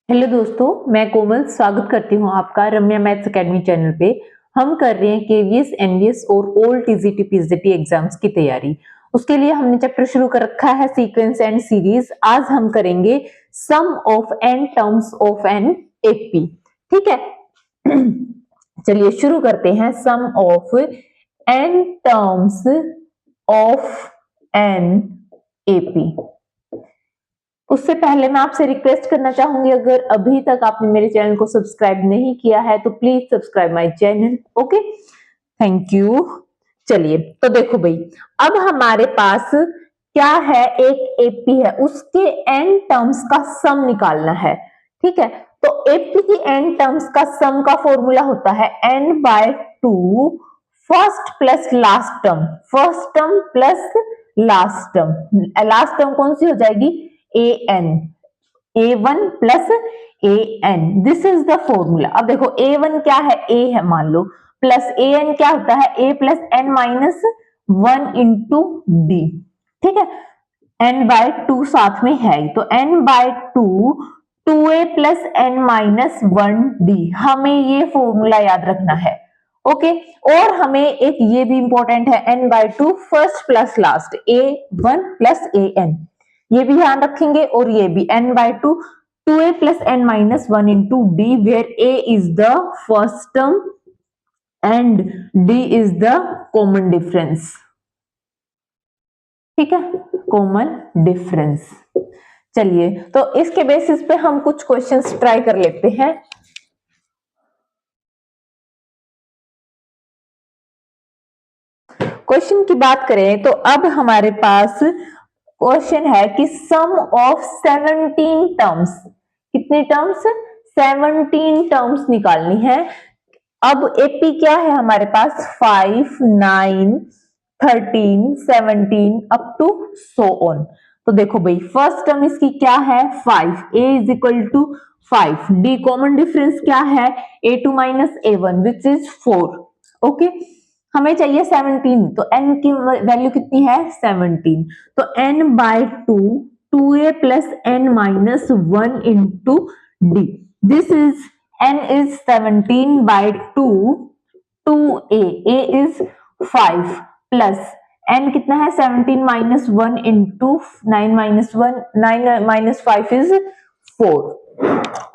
Hello दोस्तों, मैं कोमल स्वागत करती हूँ आपका रम्या मैथ्स एकेडमी चैनल पे। हम कर रहे हैं केवीएस, एनवीएस और ओल्ड टीजीटी पीजीटी एग्जाम्स की तैयारी। उसके लिए हमने चैप्टर शुरू कर रखा है सीक्वेंस एंड सीरीज। आज हम करेंगे sum of N terms of N AP. ठीक है, चलिए शुरू करते हैं। Sum of N terms of N AP. उससे पहले मैं आपसे रिक्वेस्ट करना चाहूंगी, अगर अभी तक आपने मेरे चैनल को सब्सक्राइब नहीं किया है तो please subscribe my channel. Okay, thank you. चलिए तो देखो भाई, अब हमारे पास क्या है, एक एपी है, उसके एन टर्म्स का सम निकालना है। ठीक है, तो एपी की एन टर्म्स का सम का फॉर्मूला होता है N by two first plus last term, first term plus last term. Last term कौन सी हो जाएगी? A N, a1 plus A N, this is the formula. अब देखो a1 क्या है, a है मान लो, प्लस ए एन क्या होता है, a plus N minus 1 into d. ठीक है, n बाय 2 साथ में है, तो n by 2 2a plus N minus 1 d, हमें ये फॉर्मूला याद रखना है। ओके, और हमें एक ये भी इंपॉर्टेंट है, n by 2 first plus last, a1 plus A N, ये भी ध्यान रखेंगे। और ये भी n by 2 2a plus N minus 1 into D, where a is the first term and d is the common difference. ठीक है, कॉमन डिफरेंस। चलिए तो इसके बेसिस पे हम कुछ क्वेश्चंस ट्राई कर लेते हैं। क्वेश्चन की बात करें तो अब हमारे पास क्वेश्चन है कि सम ऑफ 17 टर्म्स, कितने टर्म्स? 17 टर्म्स निकालनी है। अब एपी क्या है हमारे पास? 5, 9, 13, 17 अप टू सो ऑन। तो देखो भाई, फर्स्ट टर्म इसकी क्या है? 5, a is equal to 5, d common difference क्या है? a2 minus a1 which is 4। Okay, हमें चाहिए 17, तो n की वैल्यू कितनी है? 17। तो n by 2 2a plus N minus 1 into d, this is n is 17 by 2 2a, a is 5 plus n कितना है? 17 minus 1 into 9 minus 1, 9 minus 5 is 4।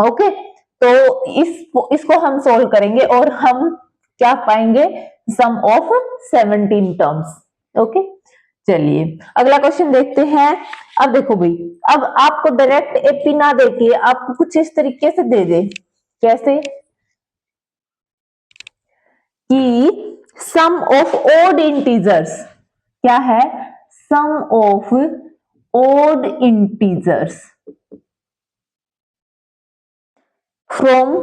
Okay, तो इसको हम सोल्व करेंगे और हम क्या पाएंगे? सम ऑफ 17 टर्म्स। ओके, चलिए अगला क्वेश्चन देखते हैं। अब देखो भाई, अब आपको डायरेक्ट एपी ना देके आपको कुछ इस तरीके से दे दे, कैसे कि सम ऑफ ओड इंटीजर्स, क्या है? Sum of odd integers from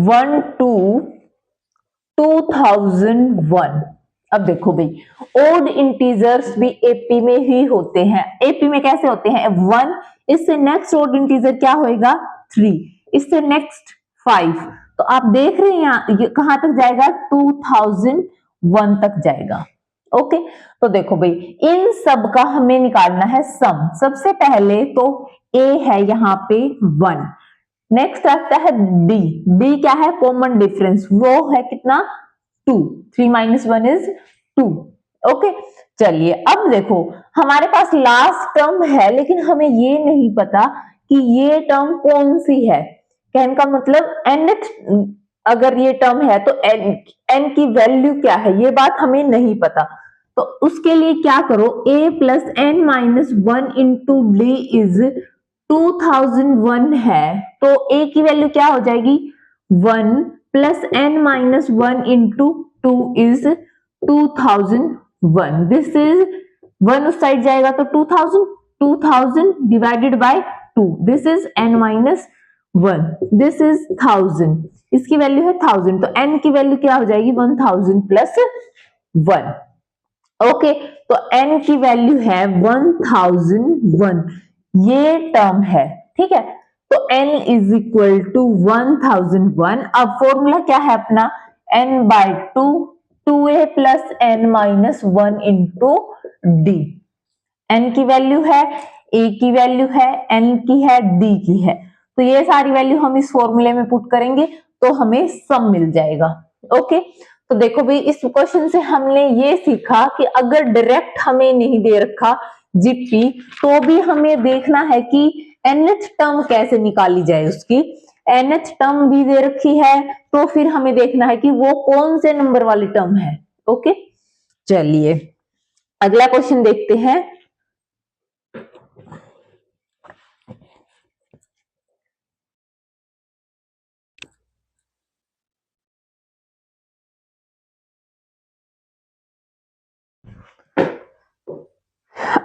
1 to 2001। अब देखो भाई, ओड इंटीजर्स भी एपी में ही होते हैं। एपी में कैसे होते हैं? 1, इससे नेक्स्ट ओड इंटीजर क्या होएगा? 3, इससे नेक्स्ट 5। तो आप देख रहे हैं ये कहां तक जाएगा? 2001 तक जाएगा। ओके, तो देखो भाई, इन सब का हमें निकालना है सम। सबसे पहले तो ए है यहाँ पे 1, नेक्स्ट आता है डी, डी क्या है? कॉमन डिफरेंस, वो है कितना? 2, 3 माइनस 1 इज 2। ओके, चलिए अब देखो हमारे पास लास्ट टर्म है, लेकिन हमें ये नहीं पता कि ये टर्म कौन सी है। कहने का मतलब nth अगर ये टर्म है तो n की वैल्यू क्या है, ये बात हमें नहीं पता। तो उसके लिए क्या करो, a plus N minus 1 into d is 2001 है, तो a की वैल्यू क्या हो जाएगी? 1 plus N minus 1 into 2 is 2001, this is 1 उस साइड जाएगा तो 2000, 2000 divided by 2, this is n minus 1, this is 1000, इसकी वैल्यू है 1000, तो n की वैल्यू क्या हो जाएगी? 1000 प्लस 1। ओके, तो n की वैल्यू है 1001, ये टर्म है। ठीक है, तो n इज इक्वल टू 1001। अब फॉर्मूला क्या है अपना? n by 2 2a plus N minus 1 into d. n की वैल्यू है ए की वैल्यू है, एन की है, डी की है। तो ये सारी वैल्यू हम इस फॉर्मूले में पुट करेंगे तो हमें सम मिल जाएगा। ओके, तो देखो भाई इस क्वेश्चन से हमने ये सीखा कि अगर डायरेक्ट हमें नहीं दे रखा जीपी तो भी हमें देखना है कि nth टर्म कैसे निकाली जाए उसकी। nth टर्म भी दे रखी है तो फिर हमें देखना है कि वो कौन से नंबर वाली टर्म है। ओके, चलिए अगला क्वेश्चन देखते हैं।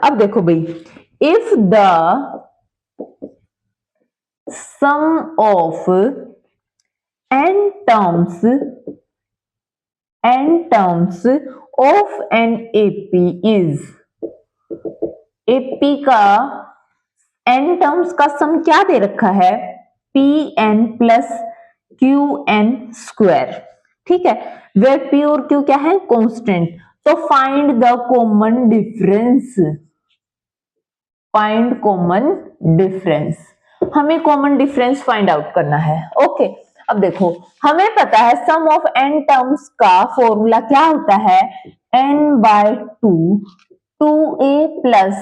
अब देखो भाई, if the sum of n terms of an AP is, AP का n टर्म्स का सम क्या दे रखा है, Pn प्लस Qn स्क्वायर। ठीक है, वे P और Q क्या है, कांस्टेंट। तो find the common difference, find common difference, हमें कॉमन डिफरेंस फाइंड आउट करना है। ओके, अब देखो हमें पता है सम ऑफ n टर्म्स का फॉर्मूला क्या होता है, n/2 2a plus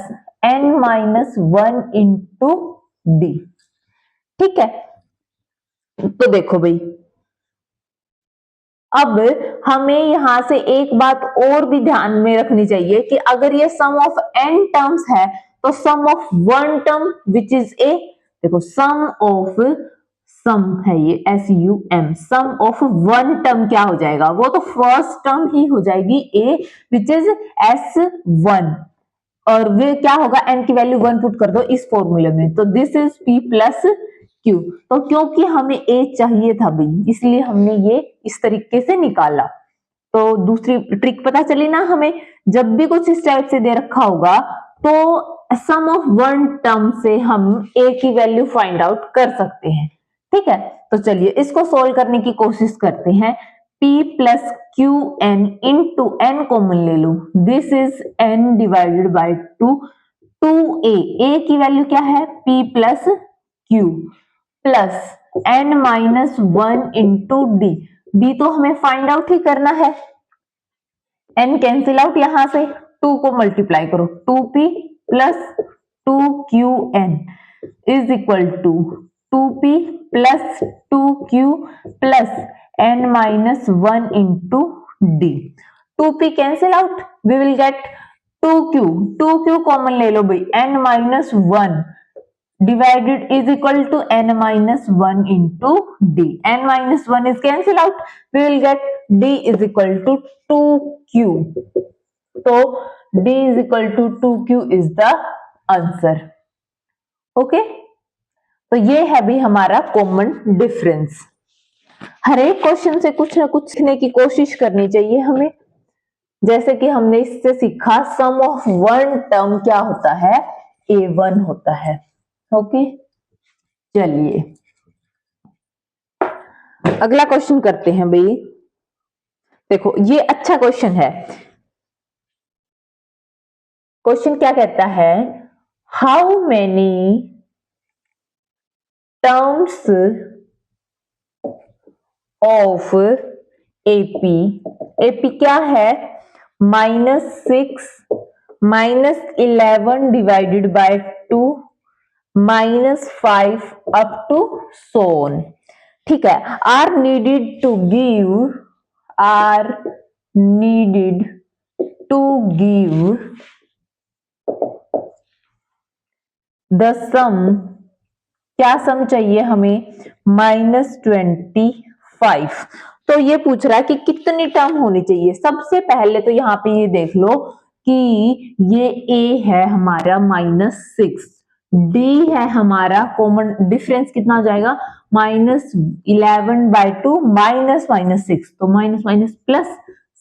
n minus 1 into d. ठीक है, तो देखो भाई अब हमें यहां से एक बात और भी ध्यान में रखनी चाहिए कि अगर ये सम ऑफ n टर्म्स है तो sum of one term which is A, देखो सम ऑफ, सम है ये SUM, sum of one term क्या हो जाएगा, वो तो फर्स्ट टर्म ही हो जाएगी a विच इज S1, और वे क्या होगा, n की वैल्यू 1 पुट कर दो इस फॉर्मूले में, तो this is P plus Q। तो क्योंकि हमें a चाहिए था भाई इसलिए हमने ये इस तरीके से निकाला। तो दूसरी ट्रिक पता चली ना हमें, जब भी कुछ इस टाइप से दे रखा होगा तो सम ऑफ वन टर्म से हम a की वैल्यू फाइंड आउट कर सकते हैं। ठीक है, तो चलिए इसको सोल्व करने की कोशिश करते हैं। P plus Q N into N common ले लो, this is n divided by 2, 2a, a की वैल्यू क्या है P plus Q plus n minus 1 into D, D तो हमें फाइंड आउट ही करना है, n कैंसिल आउट, यहां से 2 को मल्टीप्लाई करो, 2p plus 2qn is equal to 2p plus 2q plus n minus 1 into d. 2p cancel out, we will get 2q, 2q common ले लो भाई, n minus 1 divided is equal to n minus 1 into d, n minus 1 is cancel out, we will get d is equal to 2q, तो d is equal to 2q is the answer। Okay, तो ये है भी हमारा common difference. हर एक question से कुछ ना कुछ सीखने की कोशिश करनी चाहिए हमें, जैसे कि हमने इससे सीखा सम ऑफ वन टर्म क्या होता है, a1 होता है। ओके, चलिए अगला क्वेश्चन करते हैं भाई। देखो ये अच्छा क्वेश्चन है, क्वेश्चन क्या कहता है, how many terms of AP, AP क्या है, -6 -11 divided by 2 -5 up to so on. ठीक है, are needed to give the sum, क्या सम चाहिए हमें, -25। तो ये पूछ रहा है कि कितनी टर्म होनी चाहिए। सबसे पहले तो यहाँ पे ये देख लो कि ये a है हमारा -6, d है हमारा, कॉमन डिफरेंस कितना हो जाएगा, -11/2 -6, तो माइनस प्लस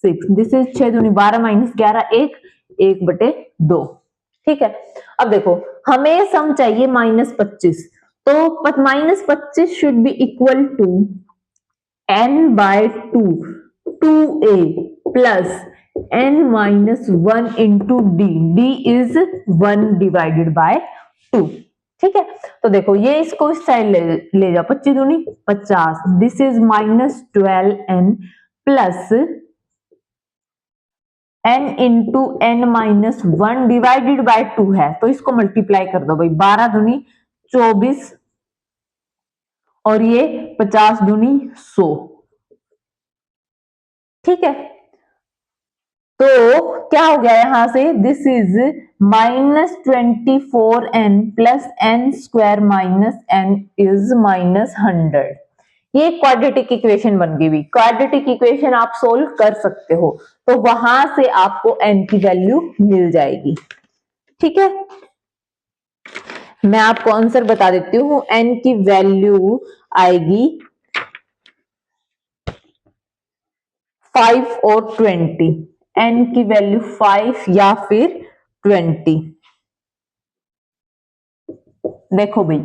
6, दिस इज 6 दूनी 12 -11 1/2। ठीक है, अब देखो हमें सम चाहिए -25, तो -25 should be equal to n/2 2a plus n minus 1 into D, d is 1 divided by 2। ठीक है, तो देखो ये इसको इस साइड ले जाओ, 25 दूनी 50, this is -12n plus n into n minus 1 divided by 2 है, तो इसको मल्टीप्लाई कर दो भाई, 12 दूनी 24 और ये 50 दूनी 100। ठीक है, तो क्या हो गया यहां से, this is -24n plus n square minus n is -100। ये क्वाड्रेटिक इक्वेशन बन गई। क्वाड्रेटिक इक्वेशन आप सोल्व कर सकते हो, तो वहां से आपको n की वैल्यू मिल जाएगी। ठीक है, मैं आपको आंसर बता देती हूँ, n की वैल्यू आएगी 5 और 20, n की वैल्यू 5 या फिर 20। देखो भाई,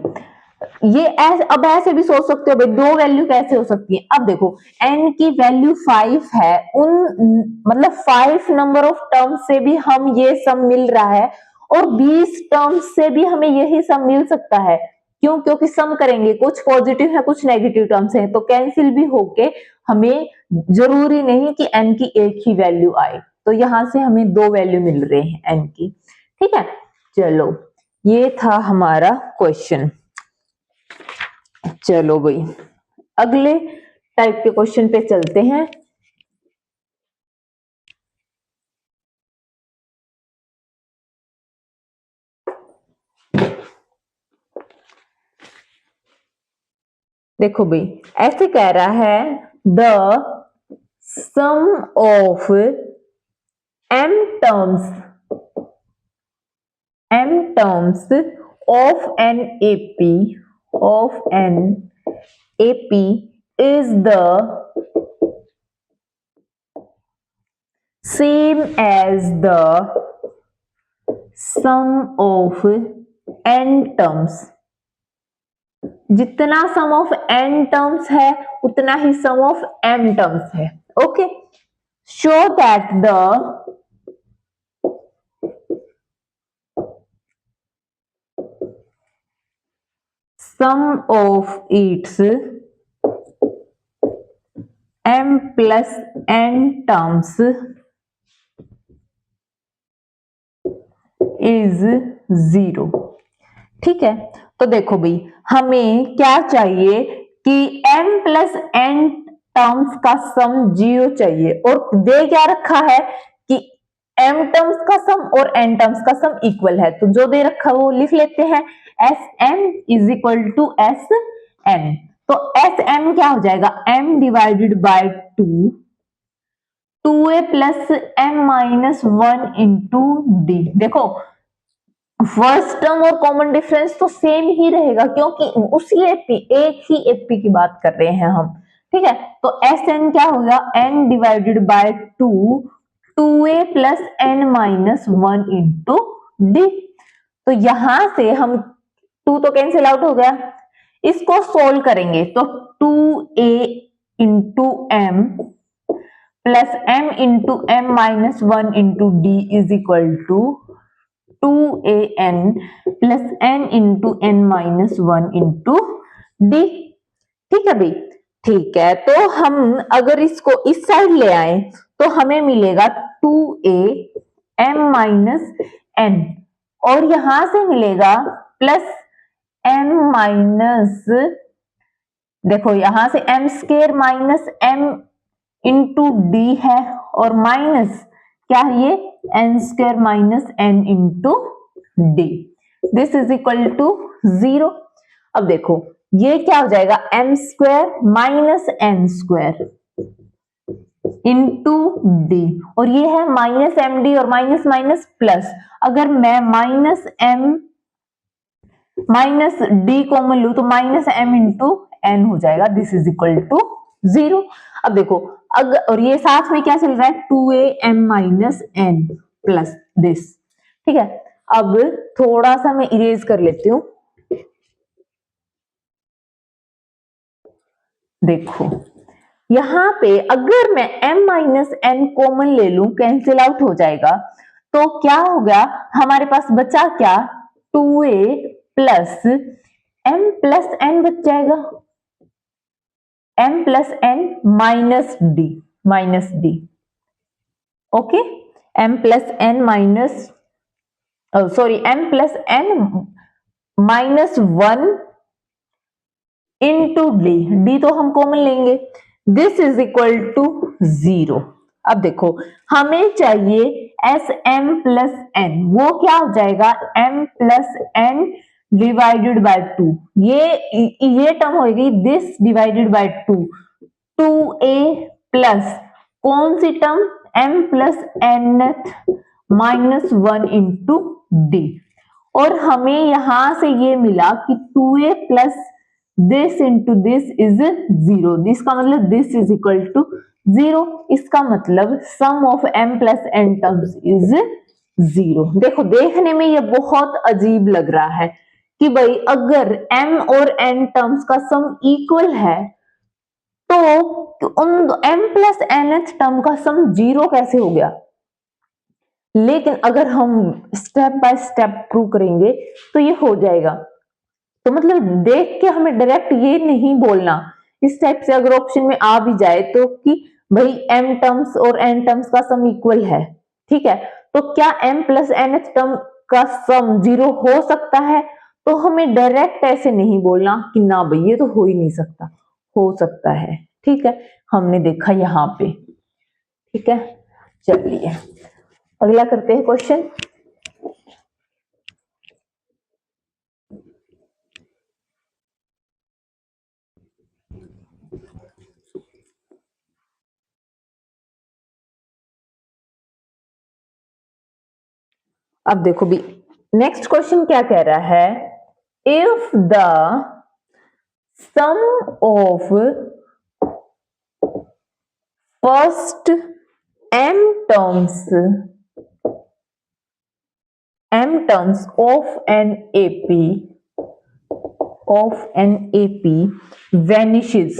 ये अब ऐसे भी सोच सकते हो भाई, दो वैल्यू कैसे हो सकती है। अब देखो n की वैल्यू 5 है, उन मतलब 5 नंबर ऑफ टर्म्स से भी हम ये सम मिल रहा है, और 20 टर्म्स से भी हमें यही सम मिल सकता है। क्यों? क्योंकि सम करेंगे, कुछ पॉजिटिव है कुछ नेगेटिव टर्म्स है, तो कैंसिल भी होके हमें जरूरी नहीं कि n की एक ही वैल्यू आए, तो यहां से हमें दो वैल्यू मिल रहे हैं n की। ठीक है, चलो ये था हमारा क्वेश्चन। चलो भाई अगले टाइप के क्वेश्चन पे चलते हैं। देखो भाई, ऐसे कह रहा है the sum of m terms of an AP is the same as the sum of n terms. जितना सम ऑफ n टर्म्स है उतना ही सम ऑफ m टर्म्स है। Okay, show that the sum of its m plus n terms is 0। ठीक है, तो देखो भाई हमें क्या चाहिए कि m प्लस n टर्म्स का सम 0 चाहिए, और दे क्या रखा है कि m टर्म्स का सम और n टर्म्स का सम इक्वल है, तो जो दे रखा है वो लिख लेते हैं, Sm is equal to Sn। तो Sm क्या हो जाएगा, m divided by 2a plus m minus 1 into d. देखो फर्स्ट टर्म और कॉमन डिफरेंस तो सेम ही रहेगा, क्योंकि उसी एपी एक ही एपी की बात कर रहे हैं हम। ठीक है, तो Sn क्या होगा, n divided by 2a plus n minus 1 into d. तो यहां से हम 2 तो कैंसिल आउट हो गया, इसको सोल्व करेंगे तो 2a into m plus m into m minus 1 into d is equal to 2an plus n into n minus 1 into d. ठीक है भाई, ठीक है, तो हम अगर इसको इस साइड ले आए तो हमें मिलेगा 2a m माइनस n, और यहां से मिलेगा प्लस m माइनस, देखो यहां से m square minus m into d है, और माइनस क्या है ये n square minus n into d, this is equal to 0। अब देखो ये क्या हो जाएगा, m square minus n square into d, और ये है माइनस एम डी, और माइनस माइनस प्लस, अगर मैं minus m minus d common लू तो माइनस m इंटू n हो जाएगा, दिस इज इक्वल टू 0। अब देखो अगर, और ये साथ में क्या चल रहा है, 2am minus n plus this. ठीक है, अब थोड़ा सा मैं इरेज कर लेती हूं। देखो यहां पे अगर मैं m माइनस n कॉमन ले लूं, कैंसिल आउट हो जाएगा, तो क्या होगा हमारे पास बचा क्या, 2a plus m plus n बच जाएगा, m plus n minus D, okay, m plus n minus m plus n minus 1 into d तो हम कॉमन लेंगे, दिस इज इक्वल टू 0। अब देखो हमें चाहिए एस एम प्लस एन, वो क्या हो जाएगा m plus n divided by 2, ये टर्म होगी this divided by 2, 2a plus कौन सी term m plus n minus 1 into d, और हमें यहां से ये मिला कि 2a plus this into this is 0, इसका मतलब दिस इज इक्वल टू 0, इसका मतलब sum of m plus n terms is 0। देखो देखने में ये बहुत अजीब लग रहा है कि भाई अगर m और n टर्म्स का सम इक्वल है तो उन m प्लस nth टर्म का सम 0 कैसे हो गया, लेकिन अगर हम स्टेप बाय स्टेप प्रूव करेंगे तो ये हो जाएगा। तो मतलब देख के हमें डायरेक्ट ये नहीं बोलना, इस टाइप से अगर ऑप्शन में आ भी जाए तो कि भाई m टर्म्स और n टर्म्स का सम इक्वल है, ठीक है, तो क्या m प्लस nth टर्म का सम 0 हो सकता है, तो हमें डायरेक्ट ऐसे नहीं बोलना कि ना भाई ये तो हो ही नहीं सकता, हो सकता है, ठीक है, हमने देखा यहाँ पे, ठीक है। चलिए अगला करते हैं क्वेश्चन। अब देखो भी नेक्स्ट क्वेश्चन क्या कह रहा है, if the sum of first m terms of an AP vanishes,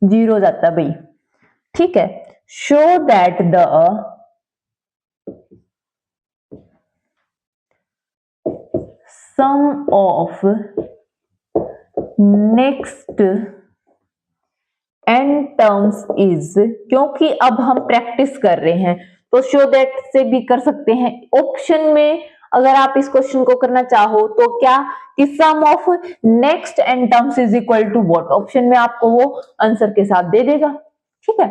0 हो जाता है भाई, ठीक है, show that the sum of next n terms is, क्योंकि अब हम प्रैक्टिस कर रहे हैं तो शो दैट से भी कर सकते हैं। ऑप्शन में अगर आप इस क्वेश्चन को करना चाहो तो क्या कि sum of next n terms is equal to what, option में आपको वो आंसर के साथ दे देगा, ठीक है।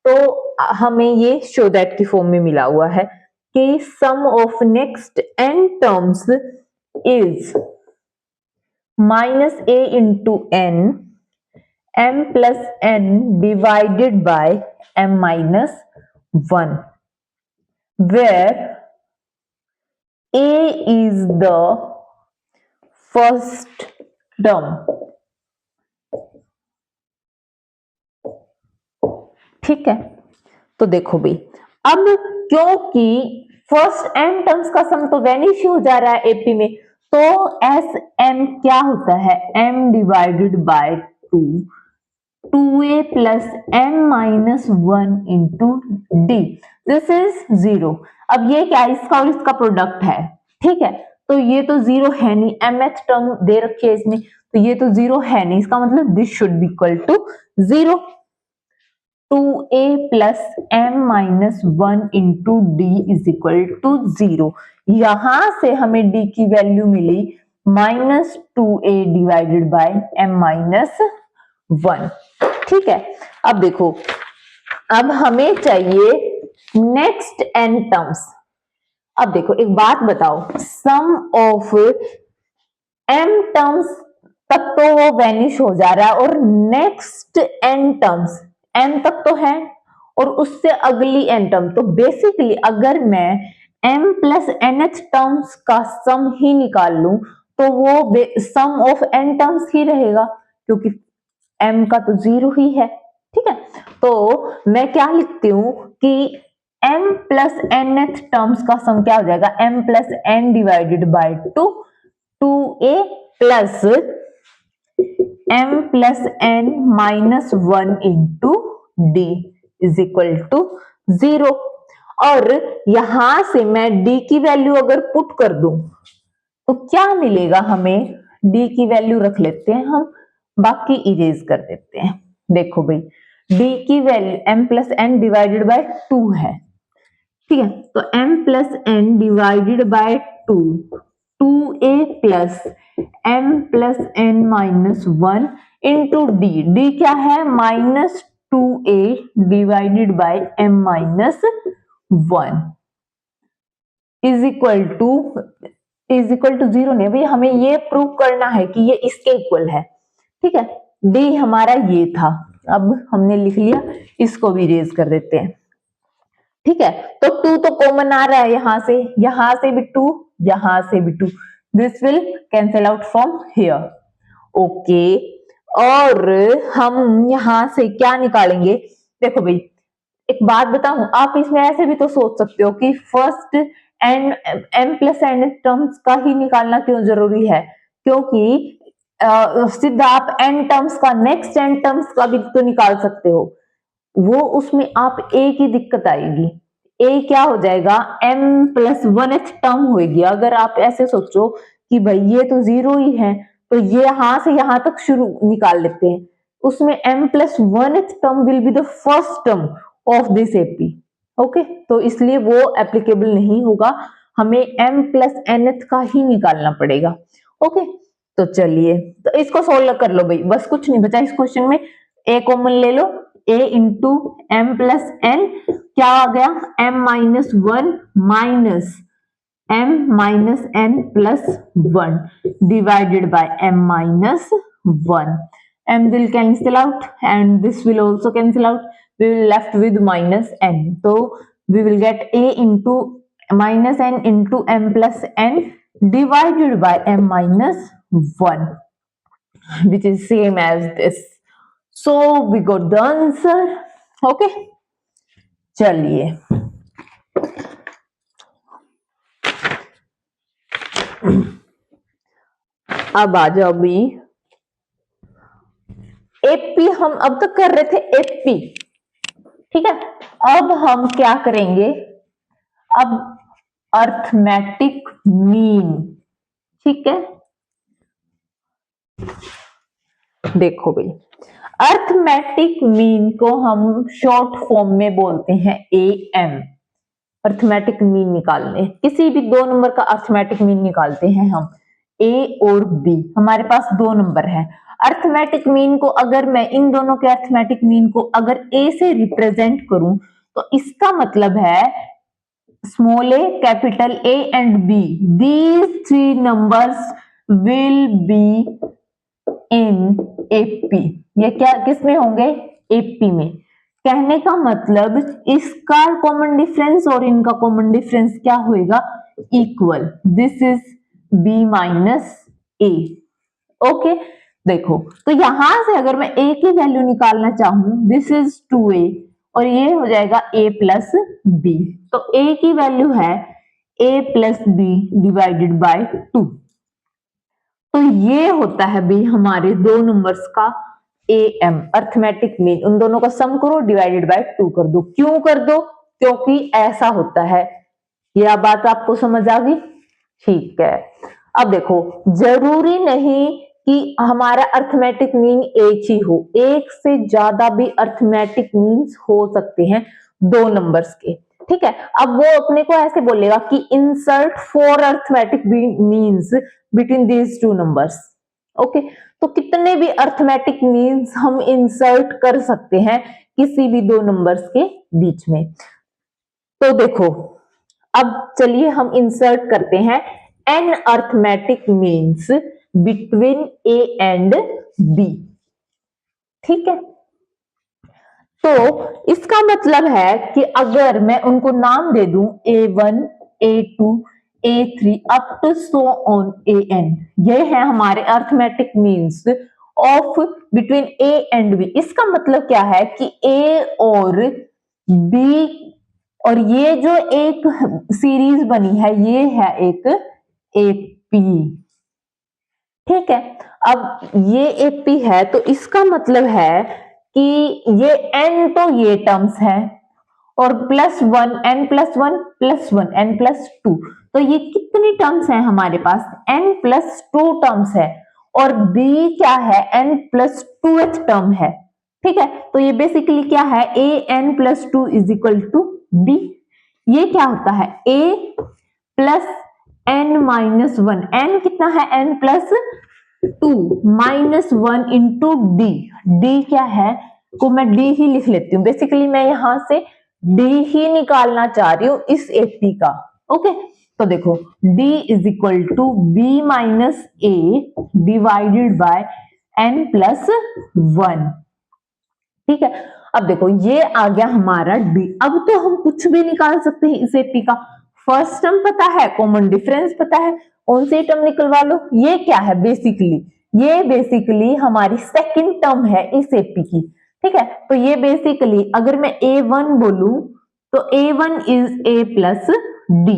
तो हमें ये शो दैट की फॉर्म में मिला हुआ है कि sum of next n terms is minus a into n m plus n divided by m minus 1, where a is the first term, ठीक है। तो देखो भाई अब क्योंकि फर्स्ट m टर्म्स का सम तो वैनिश हो जा रहा है एपी में, तो एस m क्या होता है m divided by 2, 2a plus m minus 1 into d, this is 0। अब ये क्या इसका और इसका प्रोडक्ट है, ठीक है, तो ये तो 0 है नहीं, mth टर्म दे रखी है इसमें, तो ये तो 0 है नहीं, इसका मतलब this should be equal to 0, 2a plus m minus 1 into d is equal to 0। यहां से हमें d की वैल्यू मिली minus 2a divided by m minus 1, ठीक है। अब देखो अब हमें चाहिए नेक्स्ट n टर्म्स। अब देखो एक बात बताओ, सम ऑफ m टर्म्स तक तो वो वैनिश हो जा रहा है और नेक्स्ट n टर्म्स m तक तो है और उससे अगली n टर्म, तो बेसिकली अगर मैं m प्लस nth टर्म्स का सम ही निकाल लूं तो वो सम ऑफ n टर्म्स ही रहेगा, क्योंकि m का तो 0 ही है, ठीक है। तो मैं क्या लिखती हूं कि m प्लस nth टर्म्स का सम क्या हो जाएगा, m plus n divided by 2, 2a plus m plus n minus 1 into d is equal to 0। और यहां से मैं d की वैल्यू अगर पुट कर दूं तो क्या मिलेगा हमें, d की वैल्यू रख लेते हैं हम, बाकी इरेज कर देते हैं। देखो भाई d की value m plus n divided by 2 है, ठीक है, तो m plus n divided by 2, 2a plus m plus N minus 1 into D, d क्या है minus 2a divided by m minus 1 is equal to 0 नहीं भाई, हमें ये प्रूव करना है कि ये इसके इक्वल है, ठीक है। d हमारा ये था, अब हमने लिख लिया, इसको भी रेज कर देते हैं, ठीक है। तो 2 तो कॉमन आ रहा है यहां से भी 2, यहां से भी 2, this will cancel out from here, okay. और हम यहां से क्या निकालेंगे, देखो भाई एक बात बताऊं, आप इसमें ऐसे भी तो सोच सकते हो कि first n m plus n terms का ही निकालना क्यों जरूरी है, क्योंकि सीधा आप n टर्म्स का, नेक्स्ट n टर्म्स का भी तो निकाल सकते हो, वो उसमें आप a की दिक्कत आएगी, a क्या हो जाएगा m प्लस 1th टर्म होगी। अगर आप ऐसे सोचो कि भाई ये तो 0 ही है, तो ये यहां से यहां तक शुरू निकाल लेते हैं, उसमें m plus 1th term will be the first term of this AP, okay, तो इसलिए वो एप्लीकेबल नहीं होगा, हमें m प्लस nth का ही निकालना पड़ेगा, ओके। तो चलिए, तो इसको सोल्व कर लो भाई, बस कुछ नहीं बचा इस क्वेश्चन में, a कॉमन ले लो, a into m plus n, क्या आ गया m minus 1 minus m minus n plus 1 divided by m minus 1, m will cancel out and this will also cancel out, we will left with minus n, so we will get a into minus n into m plus n divided by m minus 1, which is same as this, so we got the answer, okay। चलिए अब आ जाओ भी, AP हम अब तक कर रहे थे एपी, ठीक है, अब हम क्या करेंगे, अब अर्थमेटिक मीन, ठीक है। देखो भाई अर्थमेटिक मीन को हम शॉर्ट फॉर्म में बोलते हैं एएम, अर्थमेटिक मीन निकालने, किसी भी दो नंबर का अर्थमेटिक मीन निकालते हैं हम, ए और बी, हमारे पास दो नंबर है, अर्थमेटिक मीन को अगर मैं इन दोनों के अर्थमेटिक मीन को अगर ए से रिप्रेजेंट करूं, तो इसका मतलब है small a, capital a and b, these three numbers will be in AP, ये क्या किस में होंगे, एपी में। कहने का मतलब इसका कॉमन डिफरेंस और इनका कॉमन डिफरेंस क्या होएगा, equal, this is b minus a, okay. देखो तो यहां से अगर मैं a की वैल्यू निकालना चाहूं, दिस इज 2a और ये हो जाएगा a प्लस बी, तो a की वैल्यू है a plus b divided by 2, तो ये होता है भी हमारे दो नंबर्स का एम, अर्थमेटिक मीन, उन दोनों का सम करो डिवाइडेड बाय 2 कर दो, क्यों कर दो, क्योंकि ऐसा होता है, यह बात आपको समझ आ गई, ठीक है। अब देखो जरूरी नहीं कि हमारा अर्थमेटिक मीन एक ही हो, एक से ज्यादा भी अर्थमेटिक मीन्स हो सकते हैं दो नंबर्स के, ठीक है। अब वो अपने को ऐसे बोलेगा कि insert 4 arithmetic means between these two numbers, okay. तो कितने भी अर्थमेटिक मीन्स हम इंसर्ट कर सकते हैं किसी भी दो नंबर्स के बीच में, तो देखो अब चलिए हम इंसर्ट करते हैं n arithmetic means between a and b, ठीक है। तो इसका मतलब है कि अगर मैं उनको नाम दे दूं a1, a2, a3 up to so on an, ये है हमारे arithmetic means of between a and b। इसका मतलब क्या है कि a और b, और ये जो एक सीरीज बनी है ये है एक एपी, ठीक है। अब ये एपी है तो इसका मतलब है कि ये n तो ये टर्म्स है और +1 n+1 n+2, तो ये कितनी टर्म्स हैं हमारे पास, n+2 टर्म्स है, और b क्या है, n+2th टर्म है। ठीक है, तो ये बेसिकली क्या है, an+2 = b। ये क्या होता है, a + n-1, n कितना है, n+2 -1 इंटू d, d क्या है, को मैं d ही लिख लेती हूँ, बेसिकली मैं यहां से d ही निकालना चाह रही हूँ इस AP का। ओके, तो देखो d = b - a divided by n+1। ठीक है, अब देखो ये आ गया हमारा d। अब तो हम कुछ भी निकाल सकते हैं इस AP का। फर्स्ट टर्म पता है, कॉमन डिफरेंस पता है, कौन सी टर्म निकलवा लो। ये क्या है, ये बेसिकली हमारी सेकंड टर्म है इस AP की। ठीक है, तो ये बेसिकली अगर मैं A1 बोलूं तो A1 is a plus d।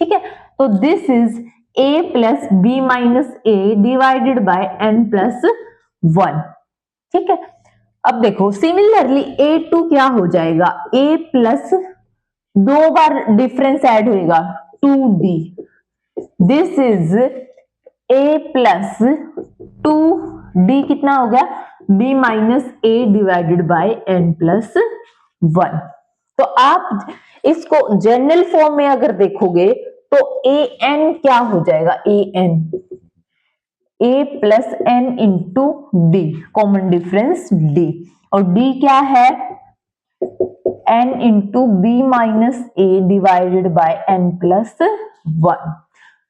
ठीक है, तो this is a plus b minus a divided by n+1। ठीक है, अब देखो सिमिलरली A2 क्या हो जाएगा, a plus 2 bar difference add होएगा 2d, this is a plus 2d कितना हो गया, b minus a divided by n+1। तो आप इसको जनरल फॉर्म में अगर देखोगे तो an क्या हो जाएगा, a plus n into d, common difference d, और d क्या है, n into b minus a divided by n+1।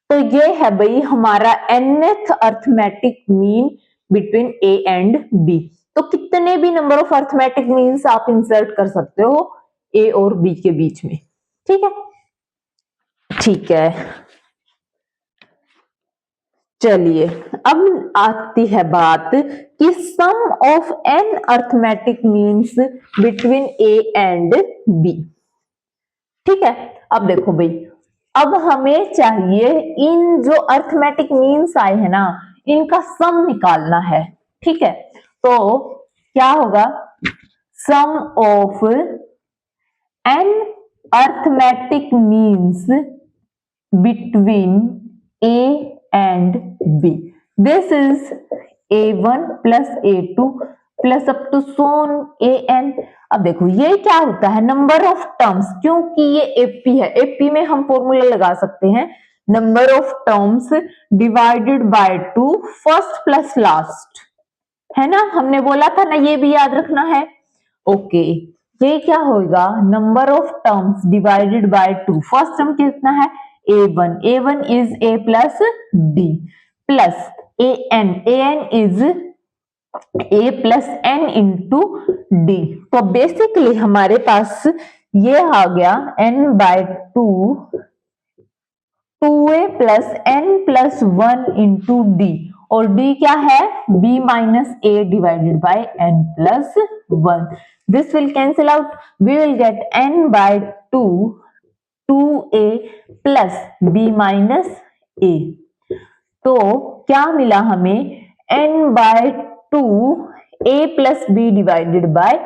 तो ये है भाई हमारा nth arithmetic mean between a and b। तो कितने भी नंबर ऑफ अर्थमेटिक मीन्स आप इंसर्ट कर सकते हो a और b के बीच में। ठीक है, ठीक है, चलिए अब आती है बात कि sum of n arithmetic means between a and b। ठीक है, अब देखो भाई, अब हमें चाहिए इन जो अर्थमेटिक मीन्स आए हैं ना, इनका सम निकालना है। ठीक है, तो क्या होगा, sum of n arithmetic means between a and b, this is a1 plus a2 plus up to so on an। अब देखो ये क्या होता है, नंबर ऑफ टर्म्स, क्योंकि ये AP है, AP में हम फॉर्मूला लगा सकते हैं, number of terms divided by 2 first plus last, है ना, हमने बोला था ना, ये भी याद रखना है। ओके, ये क्या होगा, number of terms divided by 2, first term कितना है, a1 is a plus d plus an is a plus n into d. तो बेसिकली हमारे पास ये आ गया n/2 2a plus n+1 into d, और d क्या है, b minus a divided by n+1। This will cancel out, we will get n/2 2a plus b minus a। तो क्या मिला हमें, n/2 a plus b divided by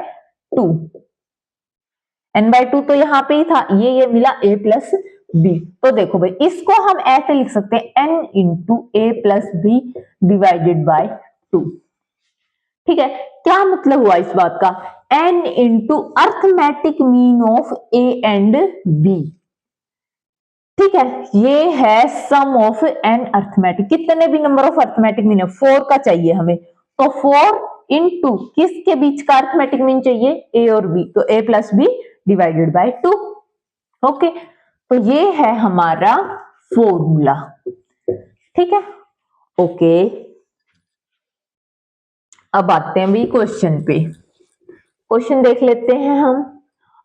2, n/2 तो यहां पे ही था, ये मिला a प्लस b। तो देखो भाई, इसको हम ऐसे लिख सकते हैं n into a plus b divided by 2। ठीक है, क्या मतलब हुआ इस बात का, n into arithmetic mean of a and b। ठीक है, ये है सम ऑफ n अर्थमेटिक, कितने भी नंबर ऑफ अर्थमेटिक मीन है, 4 का चाहिए हमें, तो 4 इंटू किसके बीच का अर्थमेटिक मीन चाहिए, a और b, तो a plus b divided by 2। Okay, तो ये है हमारा फॉर्मूला। ठीक है, ओके, अब आते हैं भी क्वेश्चन पे, क्वेश्चन देख लेते हैं हम।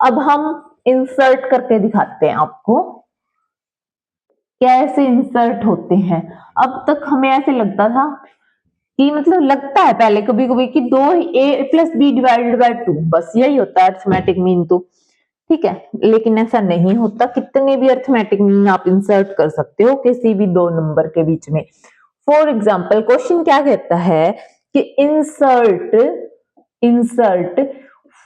अब हम इंसर्ट करके दिखाते हैं आपको कैसे इंसर्ट होते हैं। अब तक हमें ऐसे लगता था कि, मतलब लगता है पहले कभी कभी कि 2a plus b divided by 2, बस यही होता है अर्थमेटिक मीन। तो ठीक है, लेकिन ऐसा नहीं होता, कितने भी अर्थमेटिक मीन आप इंसर्ट कर सकते हो किसी भी दो नंबर के बीच में। फॉर एग्जाम्पल क्वेश्चन क्या कहता है कि इंसर्ट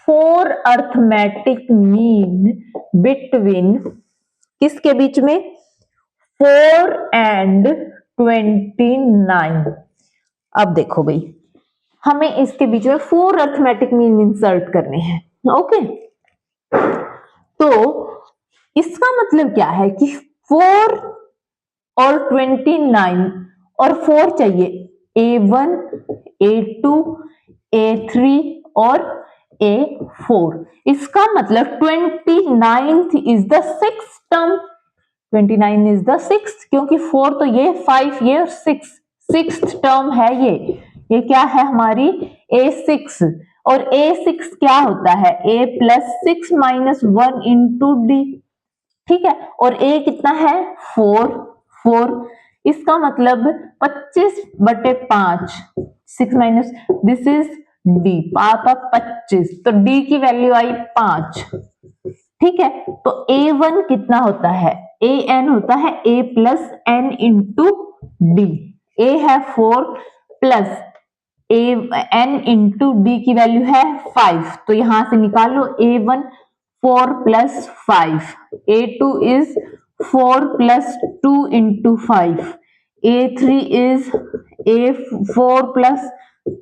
4 अर्थमेटिक मीन बिटवीन किसके बीच में 4 एंड 29। अब देखो भाई, हमें इसके बीच में 4 अर्थमेटिक मीन इंसर्ट करने हैं। ओके, तो इसका मतलब क्या है कि 4 और 29 और 4 चाहिए A1, A2, A3 और A4। इसका मतलब 29th is the 6th term. 29 is the 6th, क्योंकि 4 तो ये 5 ये 6th टर्म है। ये क्या है हमारी A6, और A6 क्या होता है A plus 6 minus 1 into d. ठीक है, और A कितना है 4। इसका मतलब 25/5, 6 माइनस दिस इज D, पापा 25, तो D की वैल्यू आई 5। ठीक है, तो A1 कितना होता है AN होता है A plus N into D. A है 4 प्लस N इंटू डी की वैल्यू है 5, तो यहां से निकालो A1 4 plus 5, A2 is 4 plus 2 into 5, A3 is A4 plus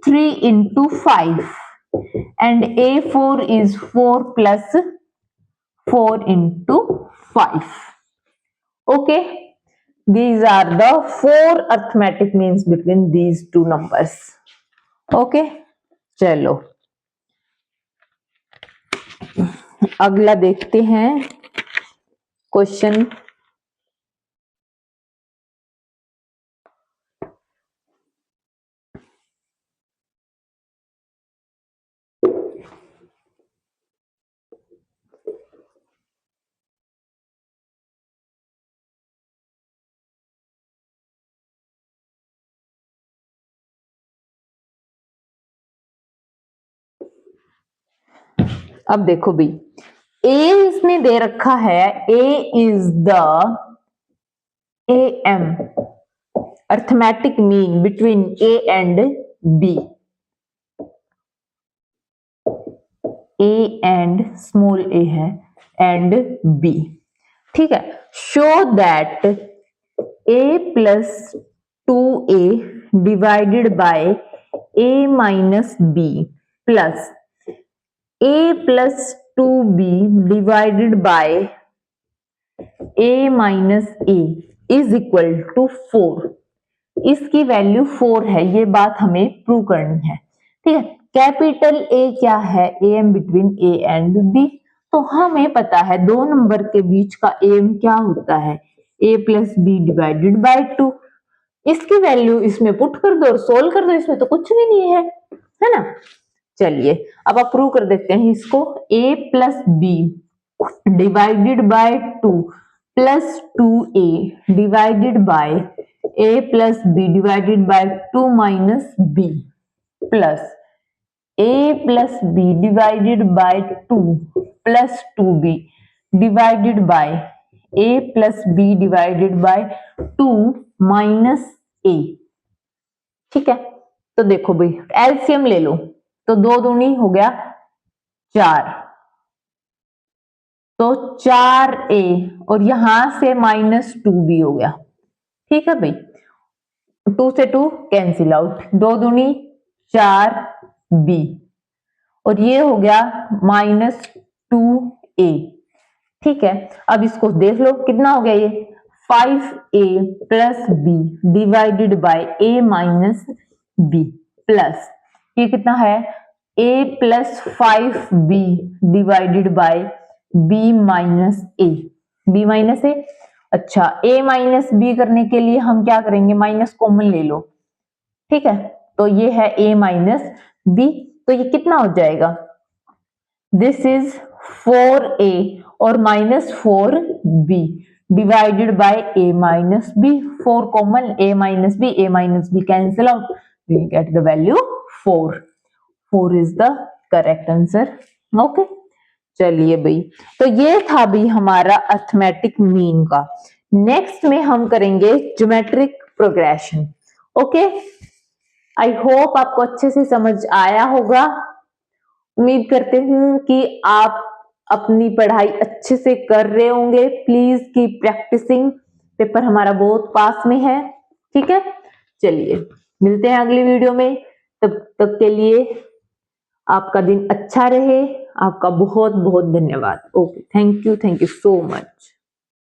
3 into 5 and A4 is 4 plus 4 into 5. Okay, these are the 4 arithmetic means between these two numbers. Okay, चलो अगला देखते हैं क्वेश्चन। अब देखो भाई, A इसमें दे रखा है A is the AM arithmetic mean between A and B। A and small a है एंड B। ठीक है, show that A plus 2A divided by A minus B plus A plus 2B divided by A minus A is equal to 4। इसकी value 4 है, ये बात हमें prove करनी है। ठीक है, कैपिटल A क्या है AM between A and B, तो हमें पता है 2 नंबर के बीच का AM क्या होता है A plus B divided by 2। इसकी वैल्यू इसमें पुट कर दो और सोल्व कर दो, इसमें तो कुछ भी नहीं है ना। चलिए अब आप प्रूव कर देते हैं इसको। A plus B divided by 2 plus 2A divided by A plus B divided by 2 minus B plus A plus B divided by 2 plus 2B divided by A plus B divided by 2 minus A। ठीक है, तो देखो भाई LCM ले लो, तो 2 दूनी हो गया 4, तो 4A और यहां से माइनस 2B हो गया। ठीक है भाई, 2 से 2 कैंसिल आउट, 2 दूनी 4B और ये हो गया माइनस 2A। ठीक है, अब इसको देख लो कितना हो गया ये 5A plus B divided by A minus B plus ये कितना है A plus 5B divided by B minus A, B minus A। अच्छा, A माइनस B करने के लिए हम क्या करेंगे, माइनस कॉमन ले लो। ठीक है, तो ये है A माइनस B, तो ये कितना हो जाएगा, दिस इज 4A और minus 4B divided by A minus B। 4 common, A minus B cancel out, we get the value 4। 4 is the correct answer. Okay, चलिए भाई, तो ये था भी हमारा अर्थमेटिक मीन का। नेक्स्ट में हम करेंगे geometric progression. Okay, I hope आपको अच्छे से समझ आया होगा। उम्मीद करते हूँ कि आप अपनी पढ़ाई अच्छे से कर रहे होंगे। प्लीज कीप प्रैक्टिसिंग, पेपर हमारा बहुत पास में है। ठीक है, चलिए मिलते हैं अगली वीडियो में। तब तक के लिए आपका दिन अच्छा रहे। आपका बहुत बहुत धन्यवाद। Okay, thank you so much.